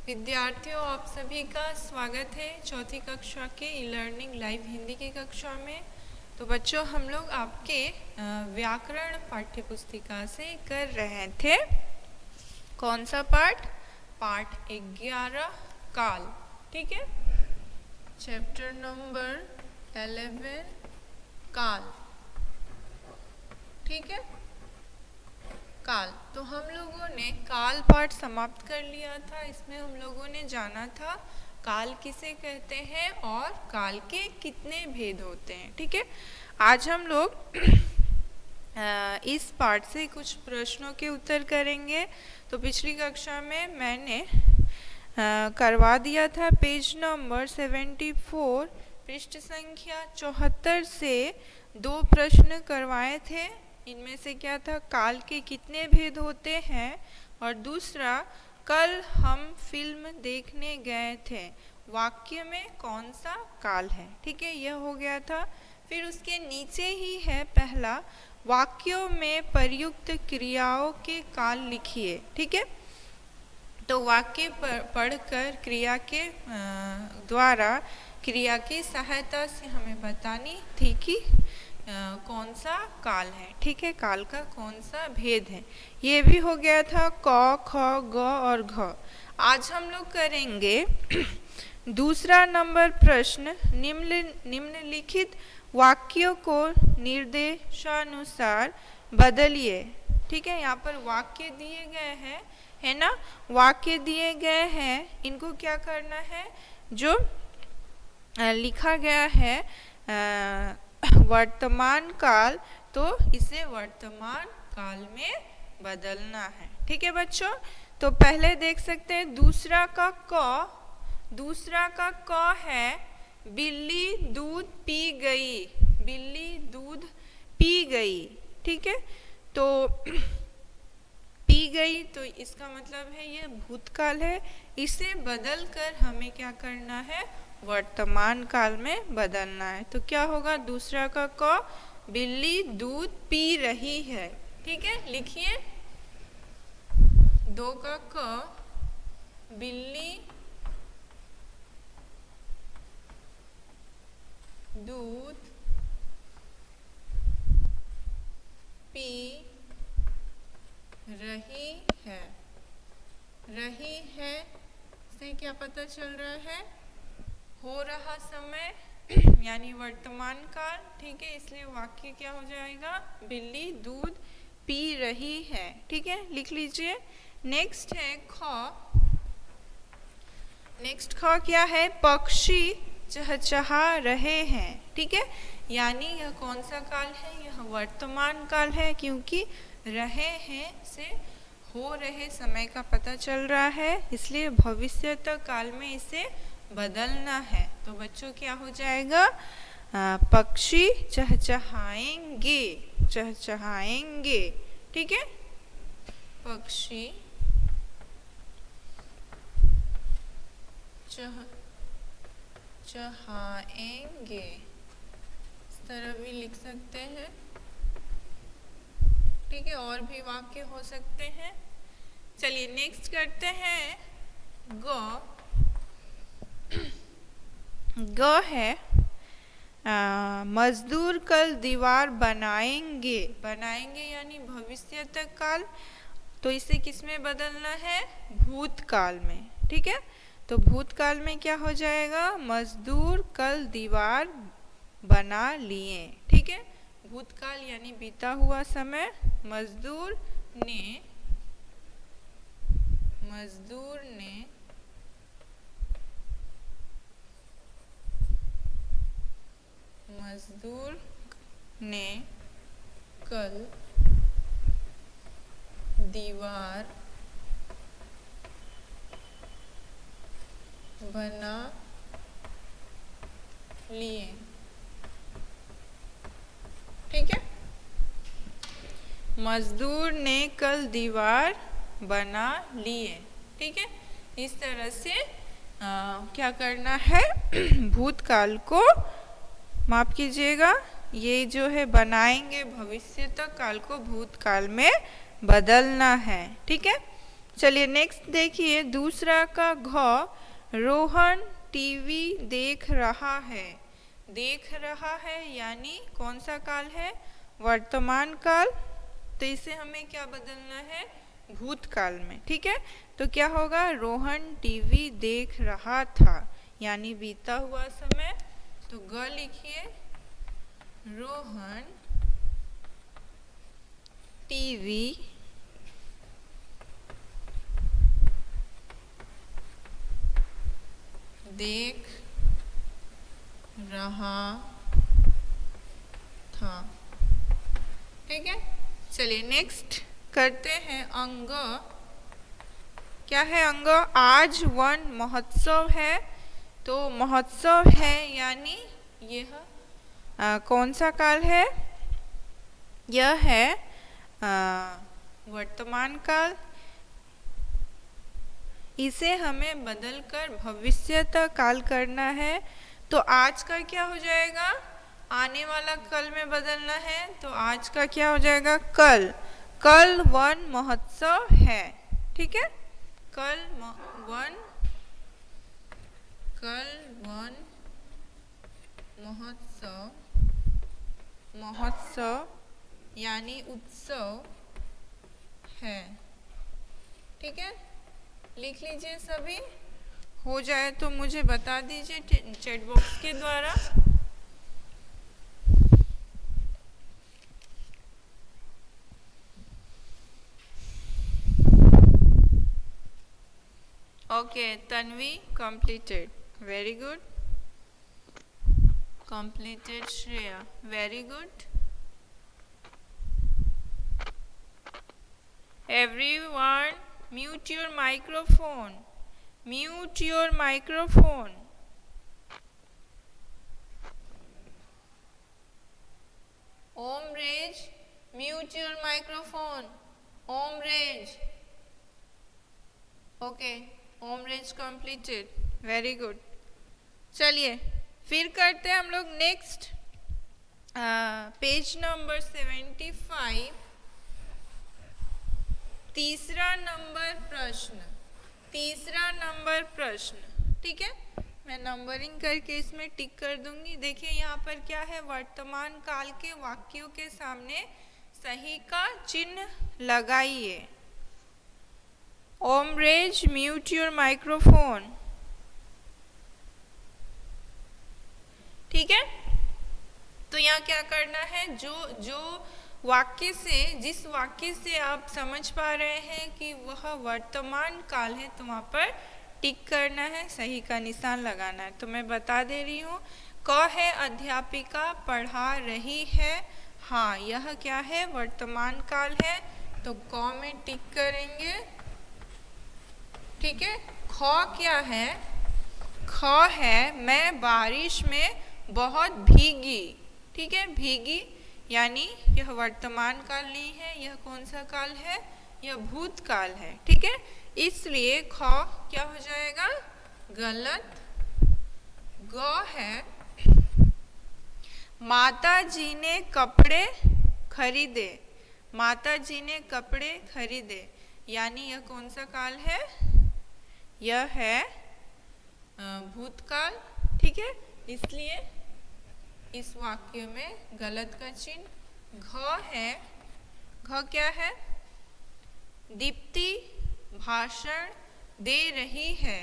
विद्यार्थियों, आप सभी का स्वागत है चौथी कक्षा के ई लर्निंग लाइव हिंदी की कक्षा में। तो बच्चों, हम लोग आपके व्याकरण पाठ्य पुस्तिका से कर रहे थे कौन सा पाठ? पाठ 11 काल। ठीक है, चैप्टर नंबर 11 काल। ठीक है, काल। तो हम लोगों ने काल पाठ समाप्त कर लिया था। इसमें हम लोगों ने जाना था काल किसे कहते हैं और काल के कितने भेद होते हैं। ठीक है, आज हम लोग इस पाठ से कुछ प्रश्नों के उत्तर करेंगे। तो पिछली कक्षा में मैंने करवा दिया था पेज नंबर 74 पृष्ठ संख्या 74 से 2 प्रश्न करवाए थे। इनमें से क्या था? काल के कितने भेद होते हैं, और दूसरा कल हम फिल्म देखने गए थे, वाक्य में कौन सा काल है। ठीक है, यह हो गया था। फिर उसके नीचे ही है पहला, वाक्यों में प्रयुक्त क्रियाओं के काल लिखिए। ठीक है, तो वाक्य पढ़कर क्रिया के द्वारा क्रिया की सहायता से हमें बतानी थी कि कौन सा काल है। ठीक है, काल का कौन सा भेद है। ये भी हो गया था क, ख, ग और घ। आज हम लोग करेंगे दूसरा नंबर प्रश्न। निम्नलिखित वाक्यों को निर्देशानुसार बदलिए। ठीक है, यहाँ पर वाक्य दिए गए हैं, है ना? वाक्य दिए गए हैं, इनको क्या करना है? जो लिखा गया है वर्तमान काल, तो इसे वर्तमान काल में बदलना है। ठीक है बच्चों, तो पहले देख सकते हैं दूसरा का क है बिल्ली दूध पी गई। बिल्ली दूध पी गई। ठीक है, तो पी गई, तो इसका मतलब है ये भूतकाल है। इसे बदल कर हमें क्या करना है? वर्तमान काल में बदलना है। तो क्या होगा? दूसरा का क, बिल्ली दूध पी रही है। ठीक है, लिखिए। 2 का क, बिल्ली दूध पी रही है। रही है से क्या पता चल रहा है? हो रहा समय यानी वर्तमान काल। ठीक है, इसलिए वाक्य क्या हो जाएगा? बिल्ली दूध पी रही है। ठीक है, लिख लीजिए। नेक्स्ट है ख। नेक्स्ट ख क्या है? पक्षी चहचहा रहे हैं। ठीक है, यानी यह कौन सा काल है? यह वर्तमान काल है, क्योंकि रहे हैं से हो रहे समय का पता चल रहा है, इसलिए भविष्यत काल में इसे बदलना है। तो बच्चों क्या हो जाएगा? पक्षी चहचहाएंगे। चहचहाएंगे। ठीक है, पक्षी चहचहाएंगे। इस तरह भी लिख सकते हैं। ठीक है, और भी वाक्य हो सकते हैं। चलिए नेक्स्ट करते हैं ग। ग है मजदूर कल दीवार बनाएंगे। बनाएंगे यानी भविष्य तक काल, तो इसे किस में बदलना है? भूतकाल में। ठीक है, तो भूतकाल में क्या हो जाएगा? मजदूर कल दीवार बना लिए। ठीक है, भूतकाल यानी बीता हुआ समय। मजदूर ने कल दीवार बना लिए। ठीक है, मजदूर ने कल दीवार बना लिए। ठीक है, इस तरह से क्या करना है? भूतकाल को माफ कीजिएगा, ये जो है बनाएंगे भविष्य तक काल को भूतकाल में बदलना है। ठीक है, चलिए नेक्स्ट देखिए दूसरा का घ, रोहन टीवी देख रहा है। देख रहा है यानी कौन सा काल है? वर्तमान काल। तो इसे हमें क्या बदलना है? भूतकाल में। ठीक है, तो क्या होगा? रोहन टीवी देख रहा था यानी बीता हुआ समय। तो ग लिखिए, रोहन टीवी देख रहा था। ठीक है, चलिए नेक्स्ट करते हैं अंग। क्या है अंग? आज वन महोत्सव है। तो महोत्सव है यानी यह कौन सा काल है? यह है वर्तमान काल। इसे हमें बदलकर भविष्यत काल करना है। तो आज का क्या हो जाएगा? आने वाला कल में बदलना है। तो आज का क्या हो जाएगा? कल। कल वन महोत्सव है। ठीक है, कल वन महोत्सव, महोत्सव यानी उत्सव है। ठीक है, लिख लीजिए सभी। हो जाए तो मुझे बता दीजिए चैट बॉक्स के द्वारा। Okay, Tanvi completed, very good. Completed Shreya, very good. Everyone mute your microphone. Mute your microphone. Om Raj, mute your microphone. Om Raj. Okay, Om Raj completed. Very good. चलिए फिर करते हैं हम लोग नेक्स्ट पेज नंबर 75, तीसरा number प्रश्न। तीसरा number प्रश्न। ठीक है, मैं नंबरिंग करके इसमें टिक कर दूंगी। देखिए यहाँ पर क्या है? वर्तमान काल के वाक्यों के सामने सही का चिन्ह लगाइए। ओम रेज, म्यूट योर माइक्रोफोन। ठीक है, तो यहाँ क्या करना है? जो वाक्य से, जिस वाक्य से आप समझ पा रहे हैं कि वह वर्तमान काल है, तो वहाँ पर टिक करना है, सही का निशान लगाना है। तो मैं बता दे रही हूँ। क है अध्यापिका पढ़ा रही है। हाँ, यह क्या है? वर्तमान काल है, तो क में टिक करेंगे। ठीक है, ख क्या है? ख है मैं बारिश में बहुत भीगी। ठीक है, भीगी यानी यह वर्तमान काल नहीं है। यह कौन सा काल है? यह भूतकाल है। ठीक है, इसलिए ख क्या हो जाएगा? गलत। ग है माता जी ने कपड़े खरीदे। माता जी ने कपड़े खरीदे यानी यह कौन सा काल है? यह है भूतकाल। ठीक है, इसलिए इस वाक्य में गलत का चिन्ह। घ है, घ क्या है? दीप्ति भाषण दे रही है।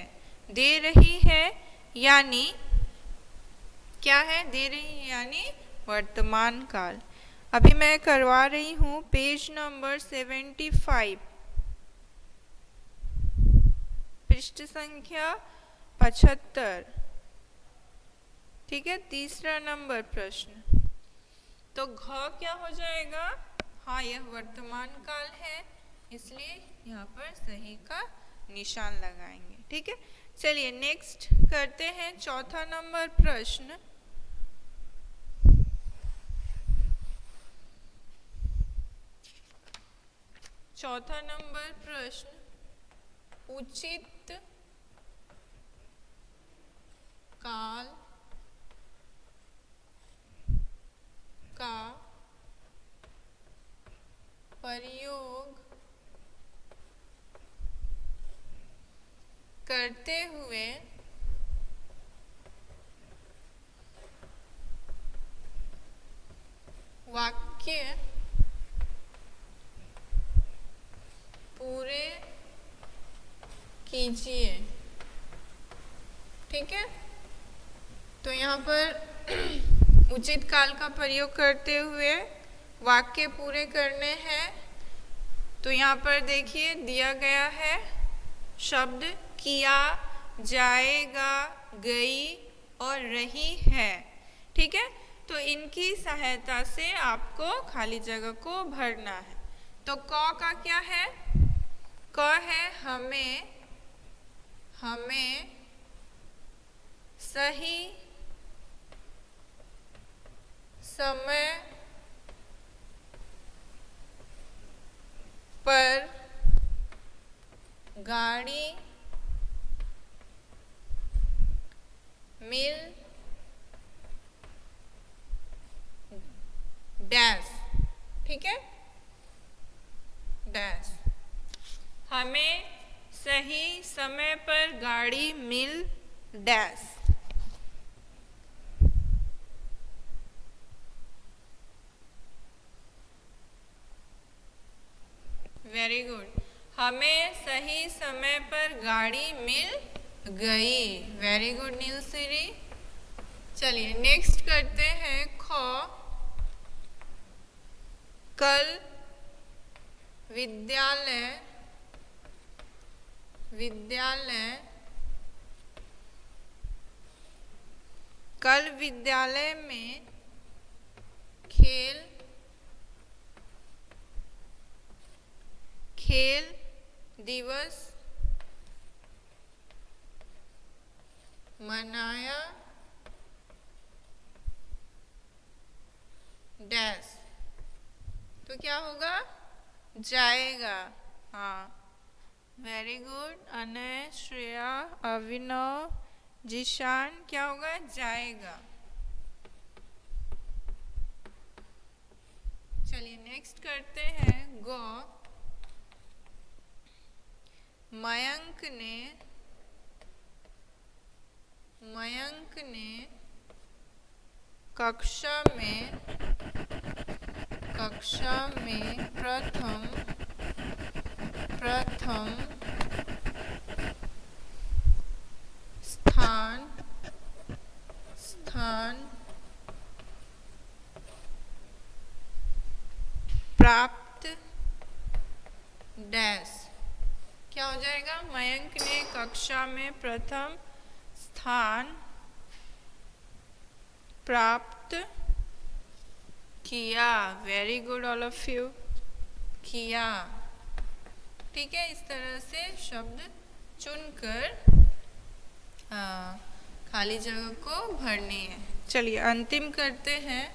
दे रही है यानी क्या है? दे रही है यानी वर्तमान काल। अभी मैं करवा रही हूँ पेज नंबर 75, पृष्ठ संख्या 75। ठीक है, तीसरा नंबर प्रश्न। तो घ क्या हो जाएगा? हाँ, यह वर्तमान काल है, इसलिए यहाँ पर सही का निशान लगाएंगे। ठीक है, चलिए नेक्स्ट करते हैं चौथा नंबर प्रश्न। चौथा नंबर प्रश्न, उचित काल का प्रयोग करते हुए वाक्य पूरे कीजिए। ठीक है, तो यहाँ पर उचित काल का प्रयोग करते हुए वाक्य पूरे करने हैं। तो यहाँ पर देखिए दिया गया है शब्द किया, जाएगा, गई और रही है। ठीक है, तो इनकी सहायता से आपको खाली जगह को भरना है। तो क का क्या है? क है हमें सही समय पर गाड़ी मिल डैश। ठीक है, डैश, हमें सही समय पर गाड़ी मिल डैश। वेरी गुड, हमें सही समय पर गाड़ी मिल गई। Very good Neelsiri. चलिए नेक्स्ट करते हैं ख। कल विद्यालय कल विद्यालय में खेल दिवस मनाया डैश। तो क्या होगा? जाएगा। हाँ, वेरी गुड अनय, श्रेया, अभिनव, जिशान, क्या होगा? जाएगा। चलिए नेक्स्ट करते हैं ग। मयंक ने कक्षा में प्रथम स्थान प्राप्त डैश। क्या हो जाएगा? मयंक ने कक्षा में प्रथम स्थान प्राप्त किया। Very good all of you, किया। ठीक है, इस तरह से शब्द चुनकर खाली जगह को भरनी है। चलिए अंतिम करते हैं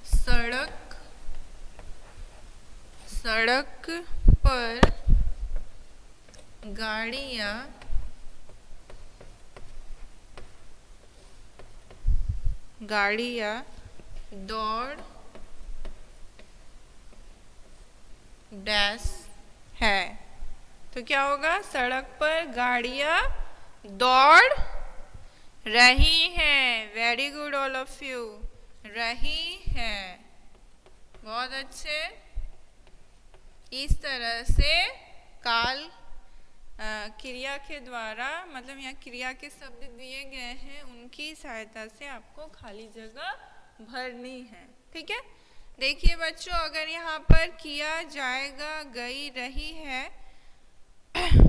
सड़क पर गाड़ियाँ दौड़ डैश है। तो क्या होगा? सड़क पर गाड़ियाँ दौड़ रही हैं। Very good all of you, रही है। बहुत अच्छे। इस तरह से काल क्रिया के द्वारा, मतलब यहाँ क्रिया के शब्द दिए गए हैं, उनकी सहायता से आपको खाली जगह भरनी है। ठीक है, देखिए बच्चों, अगर यहाँ पर किया, जाएगा, गई, रही है,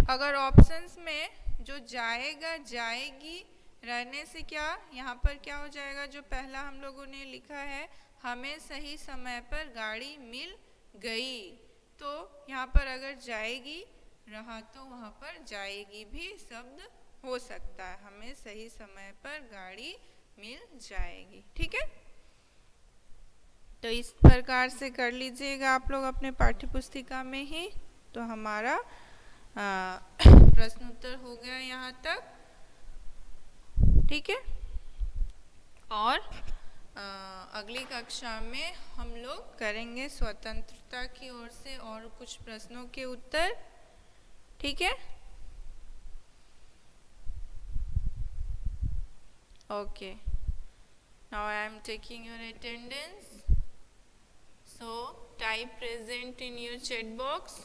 अगर ऑप्शंस में जो जाएगा, जाएगी रहने से क्या यहाँ पर क्या हो जाएगा? जो पहला हम लोगों ने लिखा है, हमें सही समय पर गाड़ी मिल गई, तो यहाँ पर अगर जाएगी रहा तो वहाँ पर जाएगी भी शब्द हो सकता है। हमें सही समय पर गाड़ी मिल जाएगी। ठीक है, तो इस प्रकार से कर लीजिएगा आप लोग अपने पाठ्य पुस्तिका में ही। तो हमारा प्रश्न उत्तर हो गया यहाँ तक। ठीक है, और अगली कक्षा में हम लोग करेंगे स्वतंत्रता की ओर से और कुछ प्रश्नों के उत्तर। ठीक है। Okay. Now I am taking your attendance. So type present in your chat box.